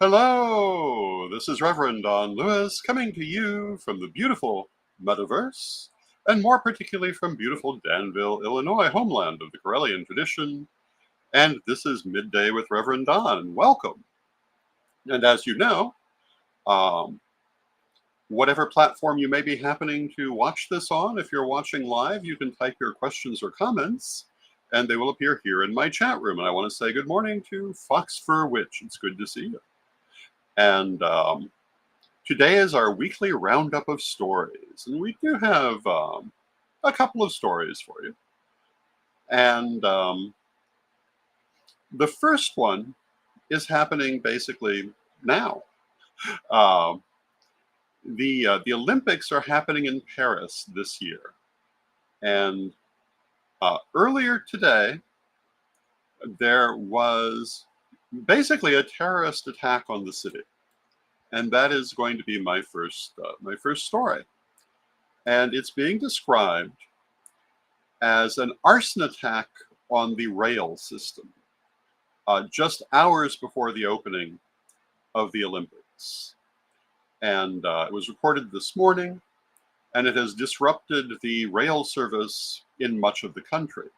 Hello, this is Reverend Don Lewis coming to you from the beautiful Metaverse, and more particularly from beautiful Danville, Illinois, homeland of the Corellian tradition. And this is Midday with Reverend Don. Welcome. And as you know, um, whatever platform you may be happening to watch this on, if you're watching live, you can type your questions or comments, and they will appear here in my chat room. And I want to say good morning to Fox Fur Witch. It's good to see you. And today is our weekly roundup of stories, and we do have a couple of stories for you. And the first one is happening basically now. Uh, the Olympics are happening in Paris this year, and earlier today there was basically a terrorist attack on the city, and that is going to be my first story. And it's being described as an arson attack on the rail system, just hours before the opening of the Olympics. And it was reported this morning, and it has disrupted the rail service in much of the country.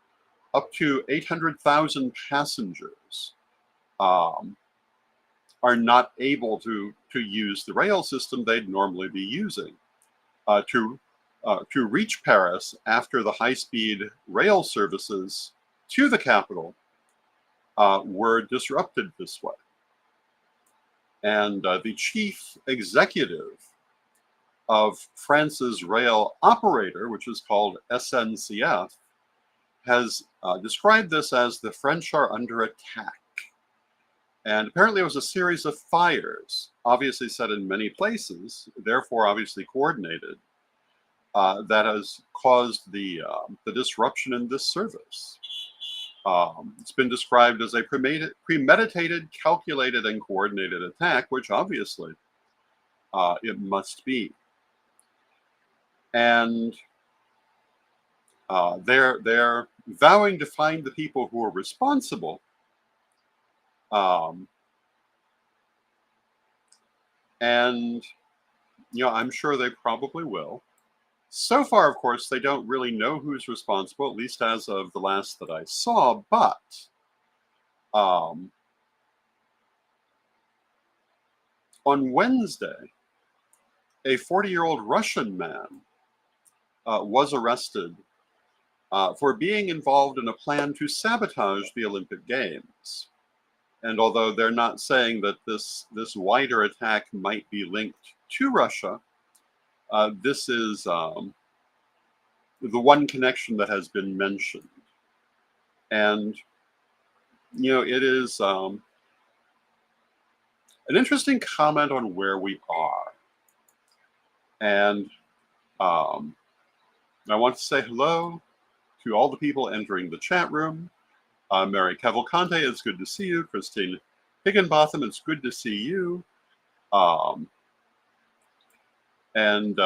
Up to 800,000 passengers um, are not able to use the rail system they'd normally be using to reach Paris after the high-speed rail services to the capital were disrupted this way. And the chief executive of France's rail operator, which is called SNCF, has described this as the French are under attack. And apparently it was a series of fires, obviously set in many places, therefore obviously coordinated, that has caused the disruption in this service. It's been described as a premeditated, calculated, and coordinated attack, which obviously it must be. And they're vowing to find the people who are responsible. And I'm sure they probably will. So far, of course, they don't really know who's responsible, at least as of the last that I saw. But on Wednesday, a 40-year-old Russian man was arrested for being involved in a plan to sabotage the Olympic Games. And although they're not saying that this wider attack might be linked to Russia, this is the one connection that has been mentioned. And, it is an interesting comment on where we are. And I want to say hello to all the people entering the chat room. Mary Cavalcante, it's good to see you. Christine Higginbotham, it's good to see you. And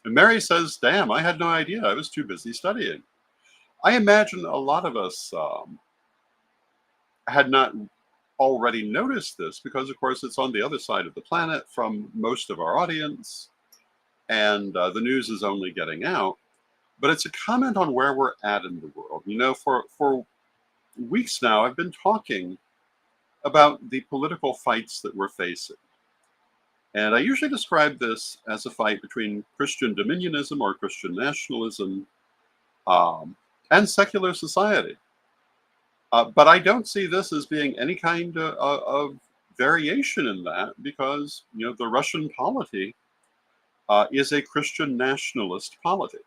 Mary says, damn, I had no idea. I was too busy studying. I imagine a lot of us had not already noticed this because, of course, it's on the other side of the planet from most of our audience, and the news is only getting out. But it's a comment on where we're at in the world. For weeks now, I've been talking about the political fights that we're facing. And I usually describe this as a fight between Christian dominionism or Christian nationalism and secular society. But I don't see this as being any kind of variation in that because, the Russian polity is a Christian nationalist polity.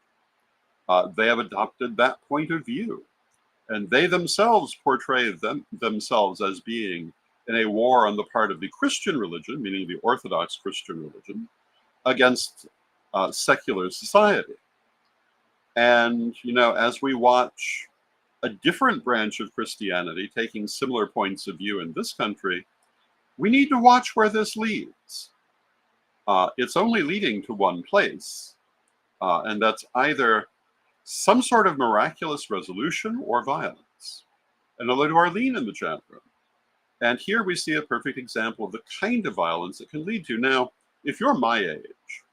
They have adopted that point of view. And they themselves portray themselves as being in a war on the part of the Christian religion, meaning the Orthodox Christian religion, against secular society. And, as we watch a different branch of Christianity taking similar points of view in this country, we need to watch where this leads. It's only leading to one place, and that's either some sort of miraculous resolution or violence. And hello to Arlene in the chat room. And here we see a perfect example of the kind of violence it can lead to. Now, if you're my age,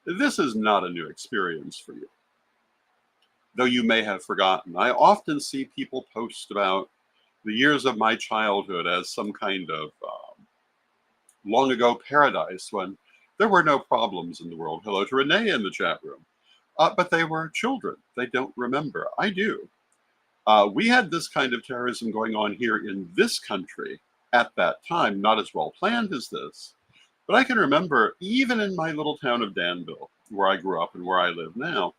this is not a new experience for you, though you may have forgotten. I often see people post about the years of my childhood as some kind of long ago paradise when there were no problems in the world. Hello to Renee in the chat room. But they were children. They don't remember. I do. We had this kind of terrorism going on here in this country at that time, not as well planned as this. But I can remember, even in my little town of Danville, where I grew up and where I live now,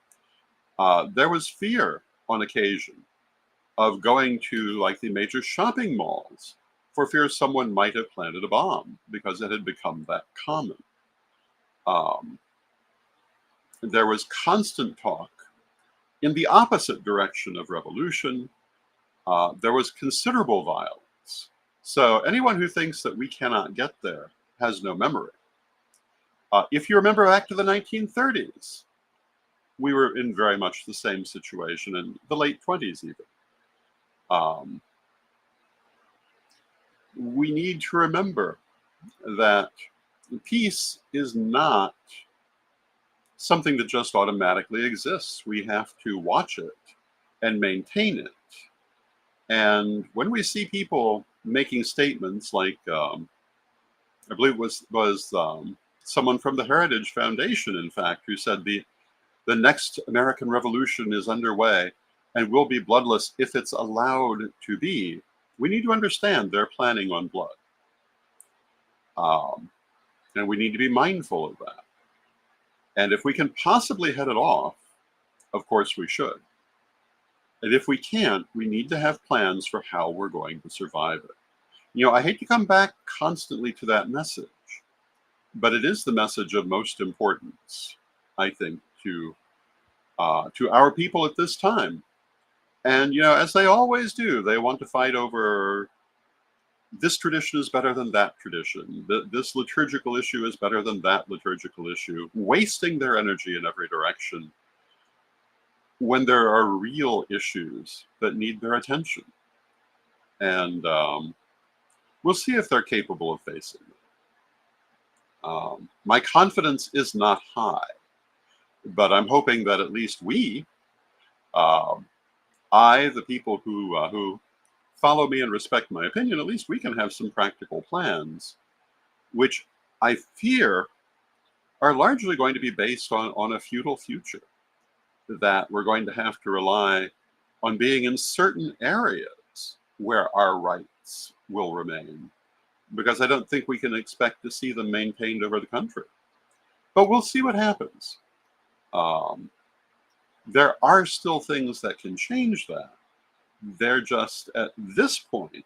there was fear on occasion of going to like the major shopping malls for fear someone might have planted a bomb because it had become that common. Um, there was constant talk in the opposite direction of revolution. There was considerable violence. So anyone who thinks that we cannot get there has no memory. If you remember back to the 1930s, we were in very much the same situation in the late 20s even. We need to remember that peace is not something that just automatically exists. We have to watch it and maintain it. And when we see people making statements like, I believe it was someone from the Heritage Foundation, in fact, who said the next American Revolution is underway and will be bloodless if it's allowed to be, we need to understand they're planning on blood. And we need to be mindful of that. And if we can possibly head it off, of course we should. And if we can't, we need to have plans for how we're going to survive it. You know, I hate to come back constantly to that message, but it is the message of most importance, I think, to our people at this time. And, you know, as they always do, they want to fight over this tradition is better than that tradition. This liturgical issue is better than that liturgical issue, wasting their energy in every direction when there are real issues that need their attention. And we'll see if they're capable of facing them. My confidence is not high, but I'm hoping that at least we, the people who follow me and respect my opinion, at least we can have some practical plans, which I fear are largely going to be based on a feudal future, that we're going to have to rely on being in certain areas where our rights will remain, because I don't think we can expect to see them maintained over the country. But we'll see what happens. There are still things that can change that. They're just, at this point,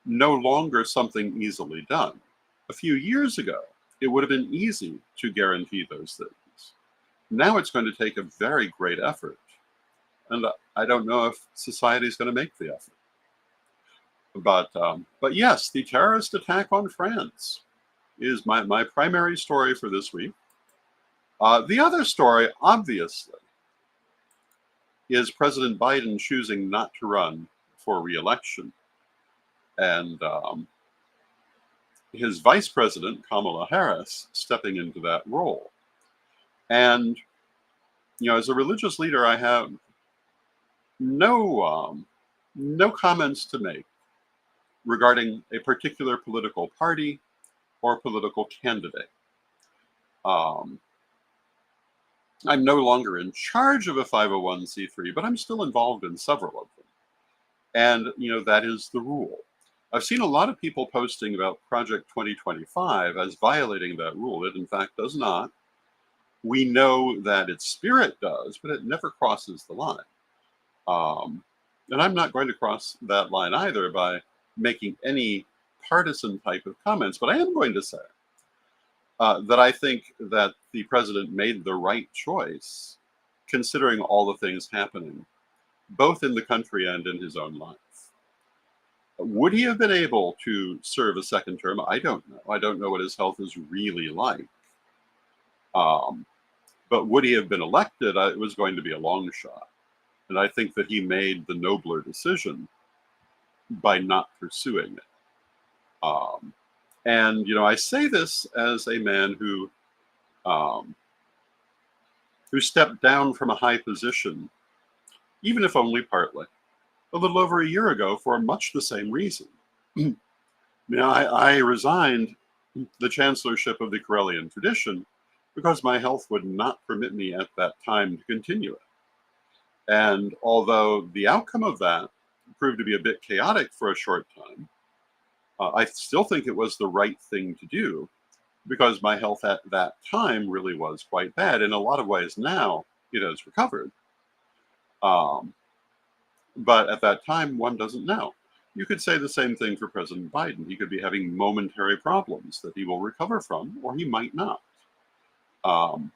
no longer something easily done. A few years ago, it would have been easy to guarantee those things. Now it's going to take a very great effort. And I don't know if society is going to make the effort. But yes, the terrorist attack on France is my primary story for this week. The other story, obviously, is President Biden choosing not to run for re-election. And his vice president, Kamala Harris, stepping into that role. And, you know, as a religious leader, I have no comments to make regarding a particular political party or political candidate. I'm no longer in charge of a 501c3, but I'm still involved in several of them. And, you know, that is the rule. I've seen a lot of people posting about Project 2025 as violating that rule. It, in fact, does not. We know that its spirit does, but it never crosses the line. And I'm not going to cross that line either by making any partisan type of comments, but I am going to say that I think that the president made the right choice, considering all the things happening, both in the country and in his own life. Would he have been able to serve a second term? I don't know. I don't know what his health is really like. But would he have been elected? It was going to be a long shot. And I think that he made the nobler decision by not pursuing it. And I say this as a man um, who stepped down from a high position, even if only partly, a little over a year ago for much the same reason. I resigned the chancellorship of the Corellian tradition because my health would not permit me at that time to continue it. And although the outcome of that proved to be a bit chaotic for a short time, I still think it was the right thing to do because my health at that time really was quite bad. In a lot of ways now, it has recovered. Um, but at that time, one doesn't know. You could say the same thing for President Biden. He could be having momentary problems that he will recover from, or he might not. Um,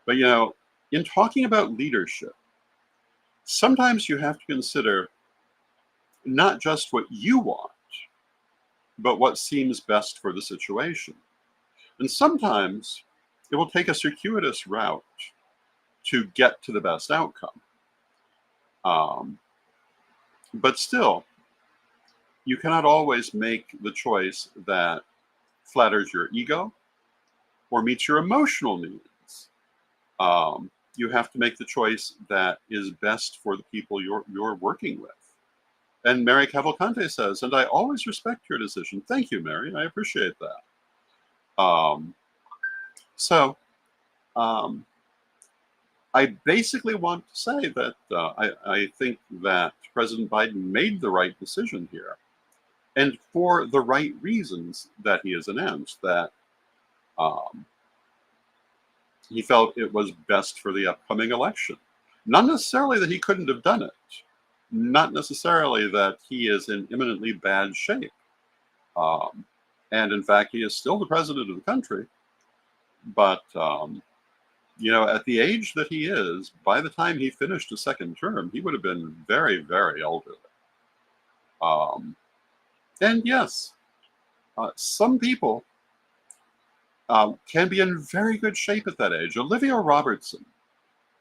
but, in talking about leadership, sometimes you have to consider not just what you want, but what seems best for the situation. And sometimes it will take a circuitous route to get to the best outcome. But still, you cannot always make the choice that flatters your ego or meets your emotional needs. You have to make the choice that is best for the people you're working with. And Mary Cavalcante says, and I always respect your decision. Thank you, Mary. I appreciate that. So I basically want to say that I think that President Biden made the right decision here, and for the right reasons that he has announced, that he felt it was best for the upcoming election. Not necessarily that he couldn't have done it, not necessarily that he is in imminently bad shape. And in fact, he is still the president of the country. But, at the age that he is, by the time he finished a second term, he would have been very, very elderly. And yes, some people can be in very good shape at that age. Olivia Robertson,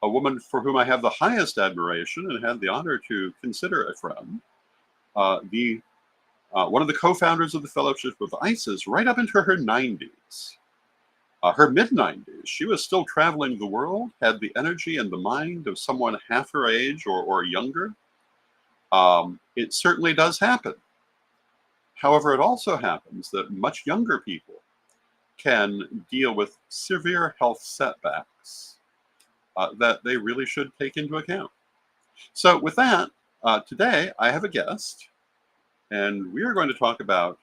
a woman for whom I have the highest admiration and had the honor to consider a friend, one of the co-founders of the Fellowship of ISIS, right up into her 90s. Her mid-90s, she was still traveling the world, had the energy and the mind of someone half her age or younger. It certainly does happen. However, it also happens that much younger people can deal with severe health setbacks that they really should take into account. So with that, today I have a guest, and we are going to talk about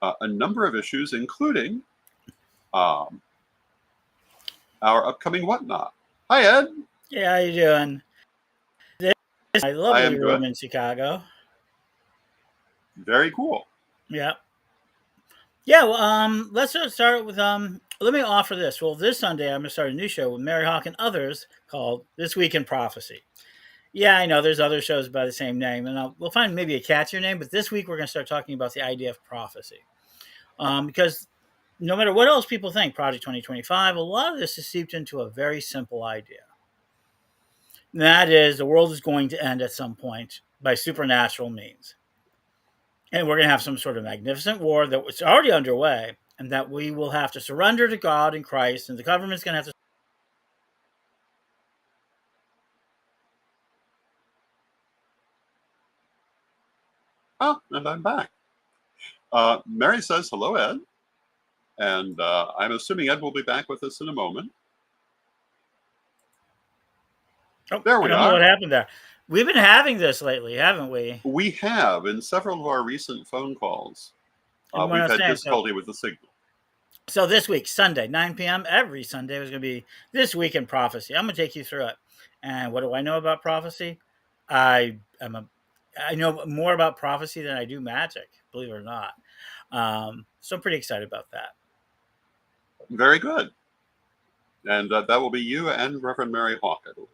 a number of issues, including our upcoming Whatnot. Hi, Ed. Yeah, how you doing? This is my I lovely am room good. in Chicago. Very cool. Yeah. Yeah, well, let's start with let me offer this. Well, this Sunday I'm gonna start a new show with Mary Hawk and others called This Week in Prophecy. Yeah, I know there's other shows by the same name, and we'll find maybe a catchier name, but this week we're gonna start talking about the idea of prophecy. Because no matter what else people think, Project 2025, a lot of this is seeped into a very simple idea. And that is the world is going to end at some point by supernatural means. And we're going to have some sort of magnificent war that was already underway, and that we will have to surrender to God and Christ, and the government's going to have to. Oh, and I'm back. Mary says, hello, Ed. And I'm assuming Ed will be back with us in a moment. Oh, There I we don't know what are. happened there. We've been having this lately, haven't we? We have, in several of our recent phone calls, And what I we've was had saying, difficulty with the signal. so this week, Sunday, 9 p.m., every Sunday was going to be This Week in Prophecy. I'm going to take you through it. And what do I know about prophecy? I am a, I know more about prophecy than I do magic, believe it or not. So I'm pretty excited about that. Very good. And that will be you and Reverend Mary Hawk, I believe.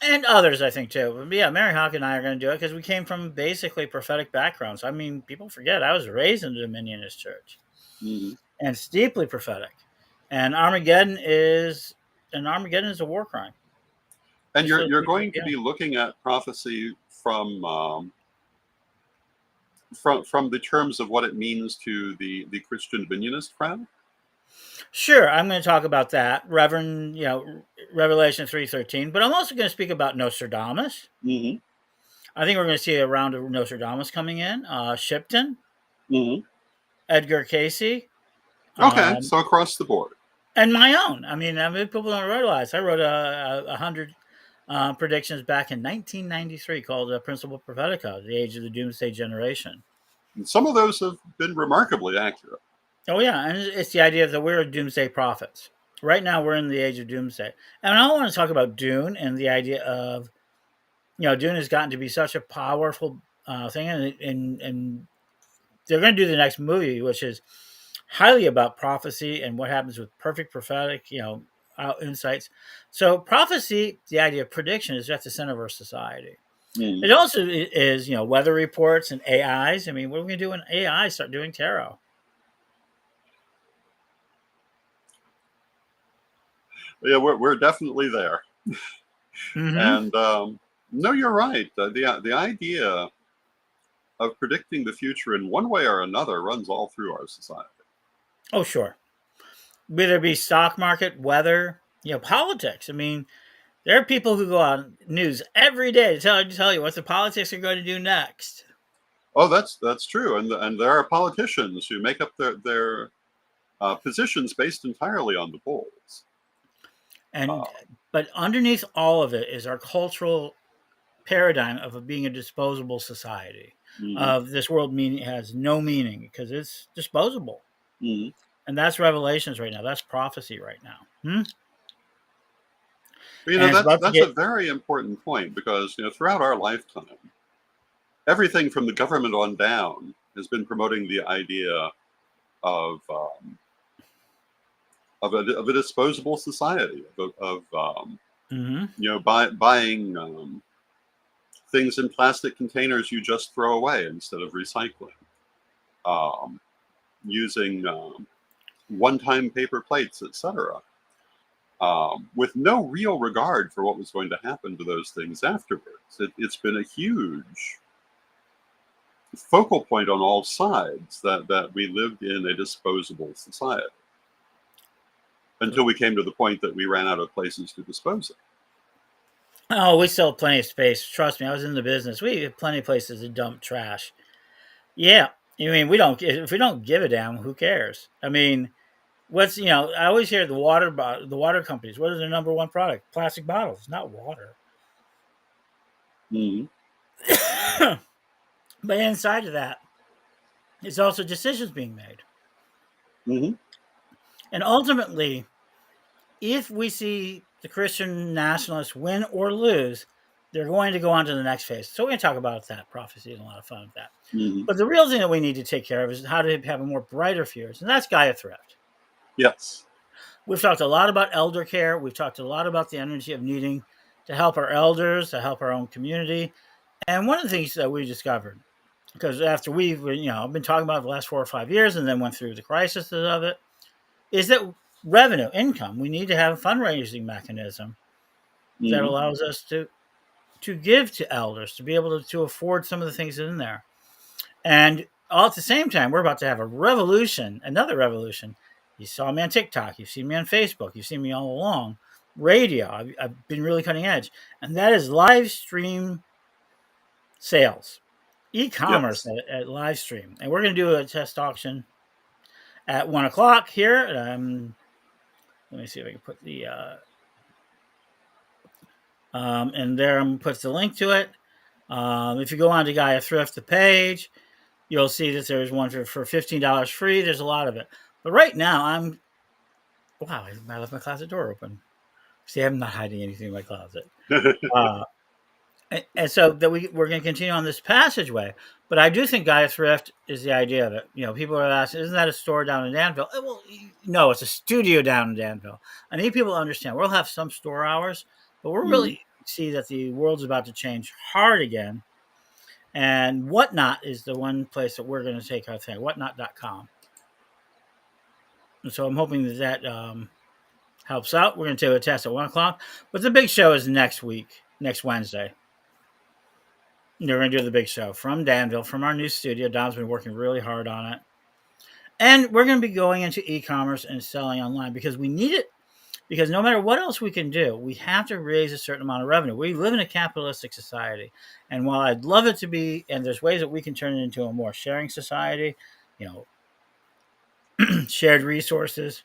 And others, I think, too. But yeah, Mary Hawk and I are going to do it because we came from basically prophetic backgrounds. I mean, people forget I was raised in the Dominionist Church, Mm-hmm. and it's deeply prophetic. And Armageddon is a war crime. And Just you're so you're people, going to yeah. be looking at prophecy from from the terms of what it means to the Christian Dominionist crowd? Sure, I'm going to talk about that, Reverend, Revelation 3:13, but I'm also going to speak about Nostradamus. Hmm. I think we're going to see a round of Nostradamus coming in. Shipton, Hmm. Edgar Casey, Okay, um, so across the board. and my own. I mean, people don't realize I wrote a hundred predictions back in 1993 called Principle Prophetica, the Age of the Doomsday Generation. And some of those have been remarkably accurate. Oh yeah, and it's the idea that we're doomsday prophets. Right now, we're in the age of doomsday, and I want to talk about Dune and the idea of Dune has gotten to be such a powerful thing, and they're going to do the next movie, which is highly about prophecy and what happens with perfect prophetic, insights. So prophecy, the idea of prediction, is at the center of our society. Mm. It also is, weather reports and AIs. I mean, what are we going to do when AI start doing tarot? Yeah, we're definitely there. Mm-hmm. And no, you're right. The idea of predicting the future in one way or another runs all through our society. Oh, sure. Whether it be stock market, weather, politics. I mean, there are people who go on news every day to tell you what the politics are going to do next. Oh, that's true. And there are politicians who make up their positions based entirely on the polls. And Uh, but underneath all of it is our cultural paradigm of being a disposable society. mhm, Of this world meaning has no meaning because it's disposable. mhm. And that's revelations right now. That's prophecy right now. But, And it's about to that's a get very important point because throughout our lifetime, everything from the government on down has been promoting the idea of of a disposable society of mhm. buying things in plastic containers you just throw away instead of recycling, um, using one-time paper plates, etc., with no real regard for what was going to happen to those things afterwards. It's been a huge focal point on all sides that we lived in a disposable society until we came to the point that we ran out of places to dispose of. Oh, we still have plenty of space. Trust me, I was in the business. We have plenty of places to dump trash. Yeah. I mean, we don't if we don't give a damn, who cares? I mean, I always hear the water companies, what is their number one product? Plastic bottles, not water. Mm-hmm. But inside of that, it's also decisions being made. Mm-hmm. And ultimately, if we see the Christian nationalists win or lose, they're going to go on to the next phase. So we're going to talk about that prophecy and a lot of fun with that. Mm-hmm. But the real thing that we need to take care of is how to have a more brighter futures, and that's Gaia Thrift. Yes. We've talked a lot about elder care. We've talked a lot about the energy of needing to help our elders, to help our own community. And one of the things that we discovered, because after I've been talking about it the last 4 or 5 years and then went through the crisis of it, is that revenue, income, we need to have a fundraising mechanism that Mm-hmm. allows us to give to elders, to be able to afford some of the things in there. And all at the same time, we're about to have a revolution, another revolution. You saw me on TikTok, you've seen me on Facebook, you've seen me all along. Radio, I've been really cutting edge. And that is live stream sales, e-commerce Yes. at live stream. And we're going to do a test auction at 1 o'clock here. Let me see if I can put the and there puts the link to it. If you go on to Gaia Thrift, the page, you'll see that there's one for $15 free. There's a lot of it. But right now, I left my closet door open. See, I'm not hiding anything in my closet. Uh, and so that we're going to continue on this passageway. But I do think Gaia Thrift is the idea of it. People are asking, isn't that a store down in Danville? Well, no, it's a studio down in Danville. I need people to understand we'll have some store hours, but we're Mm-hmm. really see that the world's about to change hard again. And Whatnot is the one place that we're going to take our thing, whatnot.com. And so I'm hoping that helps out. We're going to do a test at 1 o'clock. But the big show is next week, next Wednesday. We're going to do the big show from Danville, from our new studio. Don's been working really hard on it. And we're going to be going into e-commerce and selling online because we need it. Because no matter what else we can do, we have to raise a certain amount of revenue. We live in a capitalistic society. And while I'd love it to be, and there's ways that we can turn it into a more sharing society, you know, shared resources,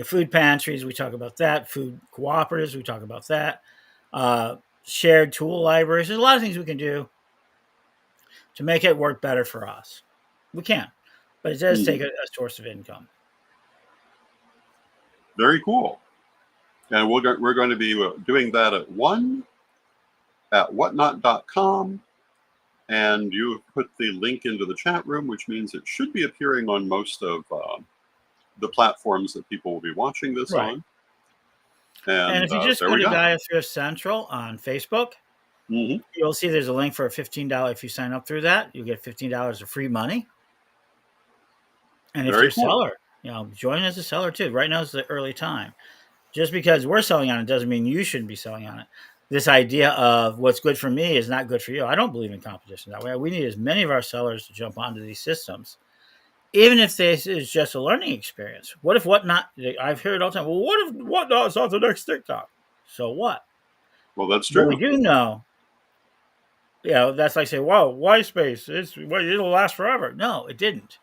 food pantries, we talk about that, food cooperatives, we talk about that, shared tool libraries. There's a lot of things we can do to make it work better for us. We can, but it does take a source of income. Very cool. And we're going to be doing that at 1 at whatnot.com. And you put the link into the chat room, which means it should be appearing on most of the platforms that people will be watching this on. And if you just go to Gaia Thrift Central on Facebook, you'll see there's a link for a $15. If you sign up through that, you'll get $15 of free money. And if you're a seller, join as a seller too. Right now is the early time. Just because we're selling on it doesn't mean you shouldn't be selling on it. This idea of what's good for me is not good for you. I don't believe in competition that way. We need as many of our sellers to jump onto these systems, even if this is just a learning experience. What if Whatnot? I've heard all the time. Well, what if Whatnot's not the next TikTok? So what? Well, that's true. But we do know. That's like saying, "Whoa, MySpace, it'll last forever." No, it didn't.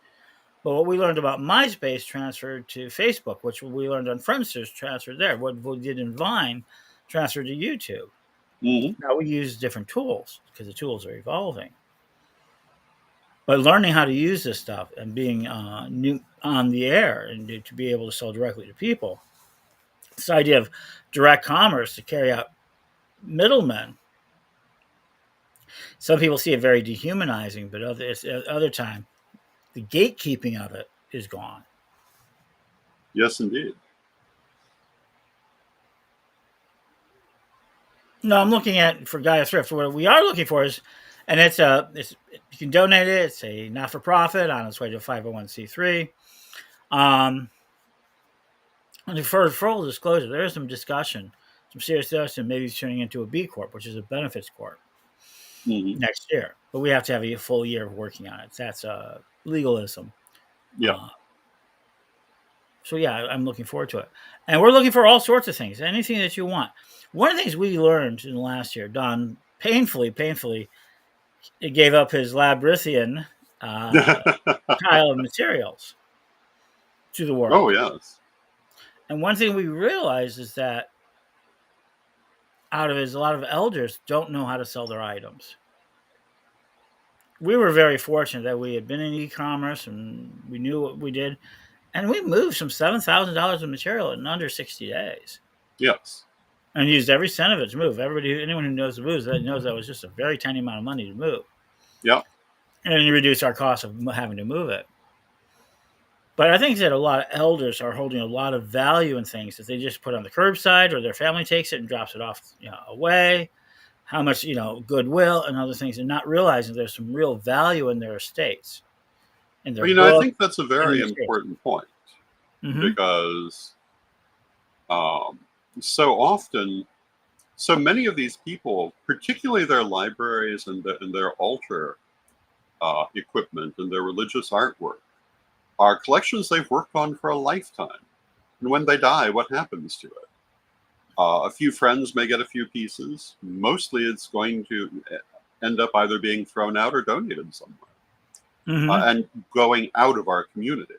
But what we learned about MySpace transferred to Facebook, which we learned on Friendsters transferred there. What we did in Vine transferred to YouTube. Now we use different tools because the tools are evolving. But learning how to use this stuff and being new on the air and to be able to sell directly to people, this idea of direct commerce to carry out middlemen. Some people see it very dehumanizing, but other time, the gatekeeping of it is gone. Yes, indeed. No, I'm looking at for Gaia Thrift. What we are looking for is, and it's you can donate it. It's a not-for-profit on its way to a 501c3. And for full disclosure, there is some discussion, some serious discussion, maybe turning into a B Corp, which is a benefits corp next year. But we have to have a full year of working on it. That's legalism. Yeah. So yeah, I'm looking forward to it. And we're looking for all sorts of things, anything that you want. One of the things we learned in the last year, Don painfully, gave up his Labyrinthian pile of materials to the world. Oh, yes. And one thing we realized is that a lot of elders don't know how to sell their items. We were very fortunate that we had been in e-commerce and we knew what we did. And we moved some $7,000 of material in under 60 days. Yes. And used every cent of it to move. Anyone who knows the moves, that knows that was just a very tiny amount of money to move. Yeah. And you reduce our cost of having to move it. But I think that a lot of elders are holding a lot of value in things that they just put on the curbside, or their family takes it and drops it off away. How much goodwill and other things, and not realizing there's some real value in their estates. I think that's a very important point because so often, so many of these people, particularly their libraries and their altar equipment and their religious artwork, are collections they've worked on for a lifetime. And when they die, what happens to it? A few friends may get a few pieces. Mostly it's going to end up either being thrown out or donated somewhere. And going out of our community,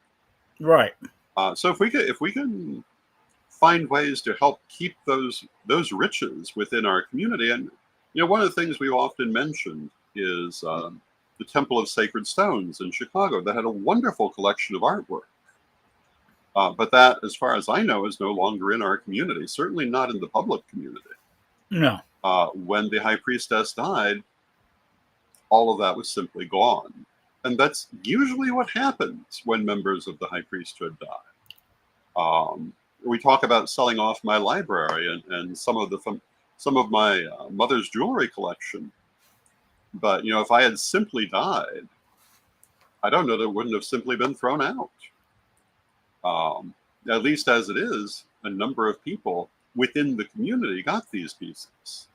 right? So if we can find ways to help keep those riches within our community, and one of the things we've often mentioned is the Temple of Sacred Stones in Chicago that had a wonderful collection of artwork, but that, as far as I know, is no longer in our community. Certainly not in the public community. No. When the high priestess died, all of that was simply gone. And that's usually what happens when members of the high priesthood die. We talk about selling off my library and some of my mother's jewelry collection. But if I had simply died, I don't know that it wouldn't have simply been thrown out. At least as it is, a number of people within the community got these pieces.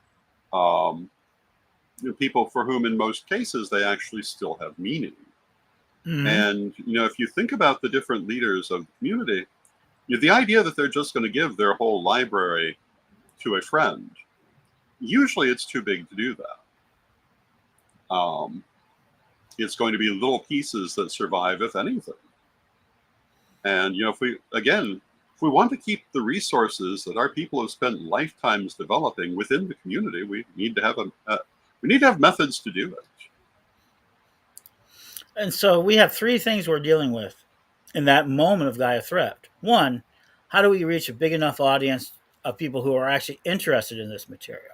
people for whom in most cases they actually still have meaning. Mm-hmm. And if you think about the different leaders of the community, the idea that they're just going to give their whole library to a friend, usually it's too big to do that. It's going to be little pieces that survive, if anything. And if we want to keep the resources that our people have spent lifetimes developing within the community, we need to have methods to do it. And so we have three things we're dealing with in that moment of Gaia thrift. One, how do we reach a big enough audience of people who are actually interested in this material?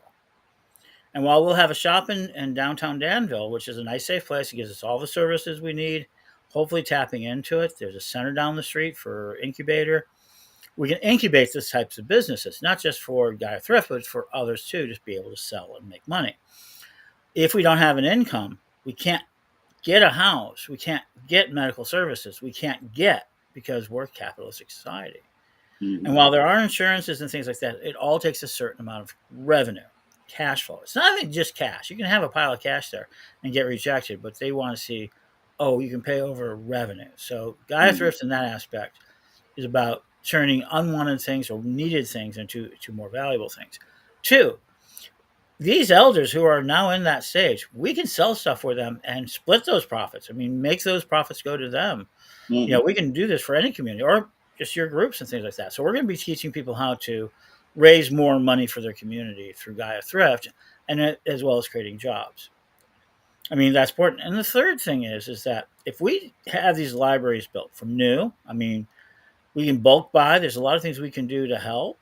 And while we'll have a shop in downtown Danville, which is a nice, safe place, it gives us all the services we need, hopefully tapping into it. There's a center down the street for incubator. We can incubate these types of businesses, not just for Gaia Thrift, but for others too, just be able to sell and make money. If we don't have an income, we can't get a house. We can't get medical services. We can't get because we're a capitalistic society. Mm-hmm. And while there are insurances and things like that, it all takes a certain amount of revenue, cash flow. It's not even just cash. You can have a pile of cash there and get rejected, but they want to see, oh, you can pay over revenue. So Gaia Thrift in that aspect is about turning unwanted things or needed things into more valuable things. Two, these elders who are now in that stage, we can sell stuff for them and split those profits. I mean, make those profits go to them. Mm-hmm. We can do this for any community or just your groups and things like that. So we're going to be teaching people how to raise more money for their community through Gaia Thrift, and as well as creating jobs. I mean, that's important. And the third thing is that if we have these libraries built from new, I mean, we can bulk buy. There's a lot of things we can do to help,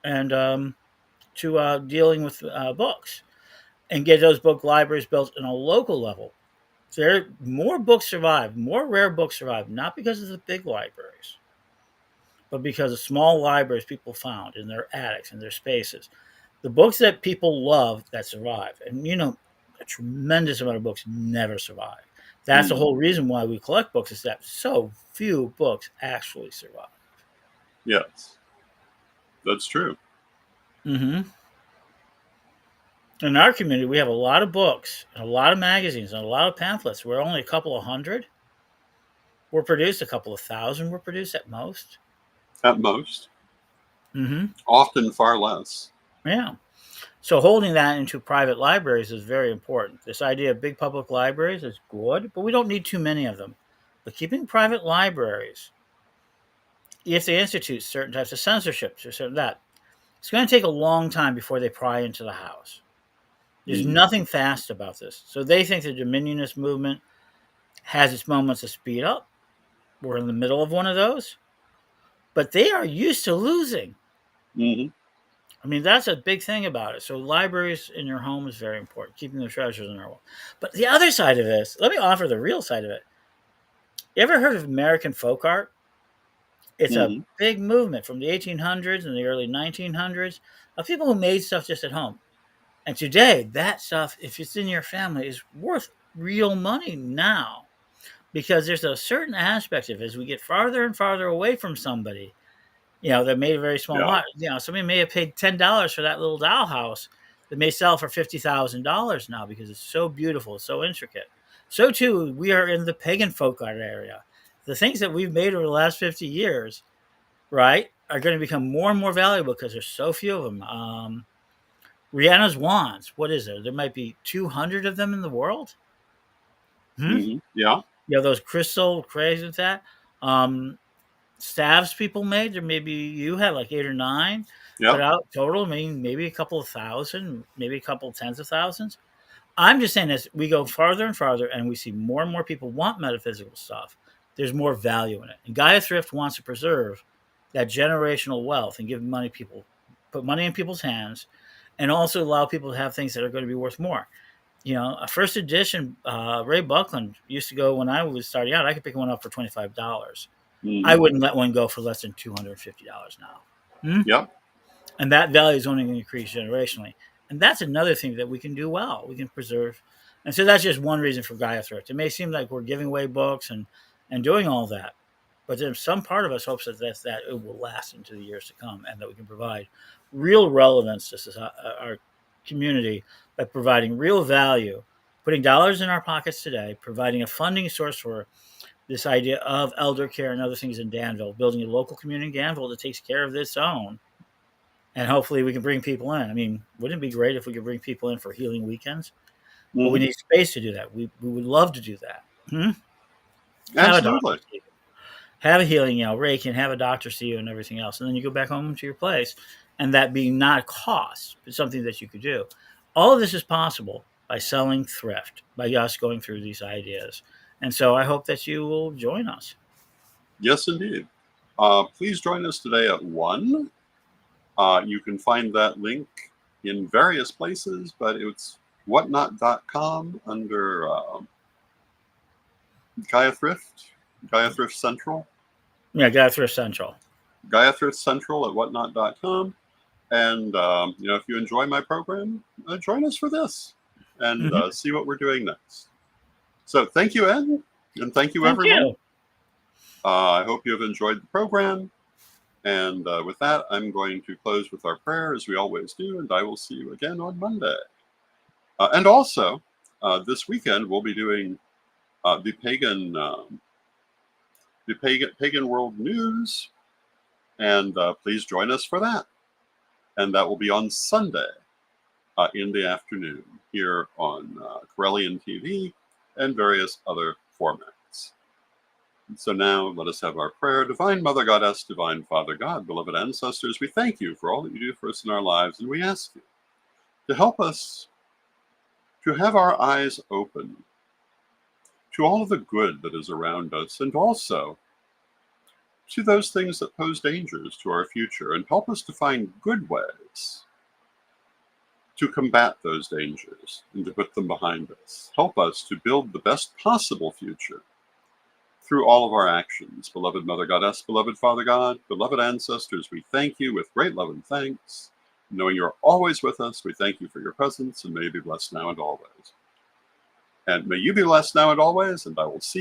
and to dealing with books, and get those book libraries built in a local level. There, more books survive, more rare books survive, not because of the big libraries, but because of small libraries people found in their attics and their spaces. The books that people love that survive, and a tremendous amount of books never survive. That's the Mm-hmm. whole reason why we collect books, is that so few books actually survive. Yes, that's true. Mm-hmm. In our community, we have a lot of books, and a lot of magazines, and a lot of pamphlets. We're only a couple of hundred. We're produced a couple of thousand. We're produced at most. At most, Mm-hmm. often far less. Yeah. So holding that into private libraries is very important. This idea of big public libraries is good, but we don't need too many of them. But keeping private libraries, if they institute certain types of censorships or certain that, it's going to take a long time before they pry into the house. There's Mm-hmm. nothing fast about this. So they think the Dominionist movement has its moments of speed up. We're in the middle of one of those, but they are used to losing. Mm-hmm. I mean, that's a big thing about it. So libraries in your home is very important, keeping the treasures in our home. But the other side of this, let me offer the real side of it. You ever heard of American folk art? It's a Mm-hmm. big movement from the 1800s and the early 1900s of people who made stuff just at home. And today, that stuff, if it's in your family, is worth real money now, because there's a certain aspect of it as we get farther and farther away from somebody, that made a very small Yeah. lot. Somebody may have paid $10 for that little dollhouse that may sell for $50,000 now because it's so beautiful, it's so intricate. So too, we are in the pagan folk art area. The things that we've made over the last 50 years, right, are going to become more and more valuable because there's so few of them. Rihanna's wands, what is there? There might be 200 of them in the world. Hmm? Mm-hmm. Yeah. Those crystal crazy with that. Staves people made, there maybe you had like 8 or 9 put Yep. out total. I mean, maybe a couple of thousand, maybe a couple of tens of thousands. I'm just saying, as we go farther and farther and we see more and more people want metaphysical stuff, there's more value in it. And Gaia Thrift wants to preserve that generational wealth and give put money in people's hands, and also allow people to have things that are going to be worth more. A first edition Ray Buckland used to go when I was starting out. I could pick one up for $25. I Mm-hmm. wouldn't let one go for less than $250 now. Hmm? Yep. And that value is only going to increase generationally. And that's another thing that we can do well. We can preserve. And so that's just one reason for Gaia Thrift. It may seem like we're giving away books and doing all that, but then some part of us hopes that it will last into the years to come, and that we can provide real relevance to our community by providing real value, putting dollars in our pockets today, providing a funding source for this idea of elder care and other things in Danville, building a local community in Danville that takes care of its own. And hopefully we can bring people in. I mean, wouldn't it be great if we could bring people in for healing weekends? But we Mhm. need space to do that. We would love to do that. Have a doctor Absolutely. see you. Have a healing, Ray can have a doctor see you and everything else. And then you go back home to your place. And that being not a cost, but something that you could do. All of this is possible by selling thrift, by us going through these ideas. And so I hope that you will join us. Yes, indeed. Please join us today at 1. You can find that link in various places, but it's whatnot.com under Gaia Thrift Central. Yeah, Guy Thrift Central. Gaia Thrift Central at whatnot.com. And, if you enjoy my program, join us for this and see what we're doing next. So thank you, Ed, and thank you, Thank everyone. you. I hope you have enjoyed the program. And with that, I'm going to close with our prayer, as we always do, and I will see you again on Monday. And also, this weekend, we'll be doing the Pagan World News, and please join us for that. And that will be on Sunday in the afternoon here on Corellian TV and various other formats. So now let us have our prayer. Divine Mother Goddess, Divine Father God, beloved ancestors, we thank you for all that you do for us in our lives, and we ask you to help us to have our eyes open to all of the good that is around us, and also to those things that pose dangers to our future, and help us to find good ways to combat those dangers and to put them behind us. Help us to build the best possible future through all of our actions. Beloved Mother Goddess, beloved Father God, beloved ancestors, we thank you with great love and thanks. Knowing you're always with us, we thank you for your presence, and may you be blessed now and always. And may you be blessed now and always, and I will see